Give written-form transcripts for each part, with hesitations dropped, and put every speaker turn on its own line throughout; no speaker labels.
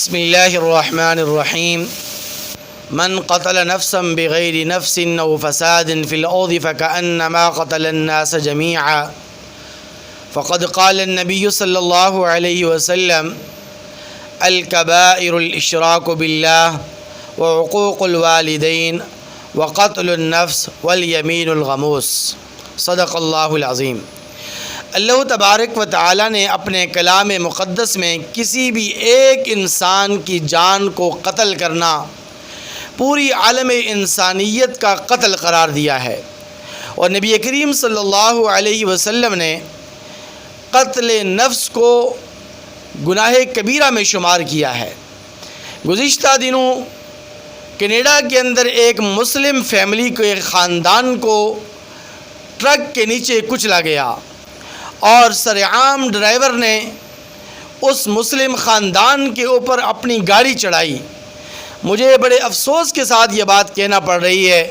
بسم اللہ الرحمن الرحیم من قتل نفسا بغیر نفس او فساد فی الارض فکأنما قتل الناس جميعا فقد قال النبی صلی اللہ علیہ وسلم الکبائر الاشراک باللہ وعقوق الوالدین وقتل النفس والیمین الغموس صدق اللہ العظیم۔ اللہ تبارک و تعالی نے اپنے کلام مقدس میں کسی بھی ایک انسان کی جان کو قتل کرنا پوری عالم انسانیت کا قتل قرار دیا ہے، اور نبی کریم صلی اللہ علیہ وسلم نے قتل نفس کو گناہ کبیرہ میں شمار کیا ہے۔ گزشتہ دنوں کینیڈا کے اندر ایک مسلم فیملی کو، ایک خاندان کو ٹرک کے نیچے کچلا گیا اور سرعام ڈرائیور نے اس مسلم خاندان کے اوپر اپنی گاڑی چڑھائی۔ مجھے بڑے افسوس کے ساتھ یہ بات کہنا پڑ رہی ہے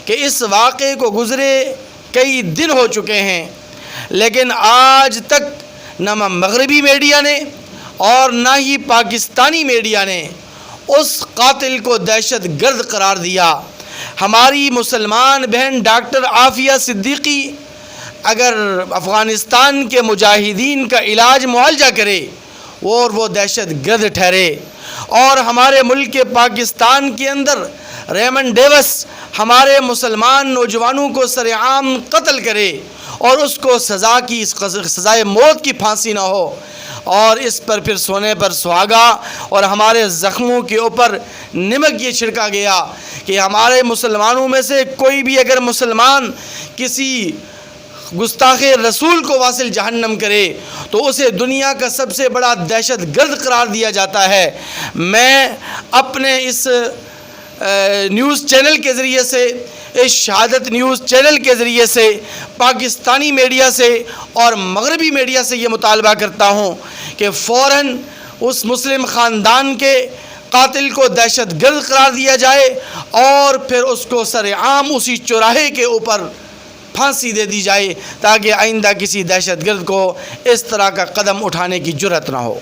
کہ اس واقعے کو گزرے کئی دن ہو چکے ہیں، لیکن آج تک نہ مغربی میڈیا نے اور نہ ہی پاکستانی میڈیا نے اس قاتل کو دہشت گرد قرار دیا۔ ہماری مسلمان بہن ڈاکٹر عافیہ صدیقی اگر افغانستان کے مجاہدین کا علاج معالجہ کرے اور وہ دہشت گرد ٹھہرے، اور ہمارے ملک پاکستان کے اندر ریمن ڈیوس ہمارے مسلمان نوجوانوں کو سرعام قتل کرے اور اس کو سزائے موت کی پھانسی نہ ہو، اور اس پر پھر سونے پر سہاگا اور ہمارے زخموں کے اوپر نمک یہ چھڑکا گیا کہ ہمارے مسلمانوں میں سے کوئی بھی اگر مسلمان کسی گستاخ رسول کو واصل جہنم کرے تو اسے دنیا کا سب سے بڑا دہشت گرد قرار دیا جاتا ہے۔ میں اپنے اس نیوز چینل کے ذریعے سے، اس شہادت نیوز چینل کے ذریعے سے پاکستانی میڈیا سے اور مغربی میڈیا سے یہ مطالبہ کرتا ہوں کہ فوراً اس مسلم خاندان کے قاتل کو دہشت گرد قرار دیا جائے اور پھر اس کو سرعام اسی چوراہے کے اوپر پھانسی دے دی جائے، تاکہ آئندہ کسی دہشت گرد کو اس طرح کا قدم اٹھانے کی جرأت نہ ہو۔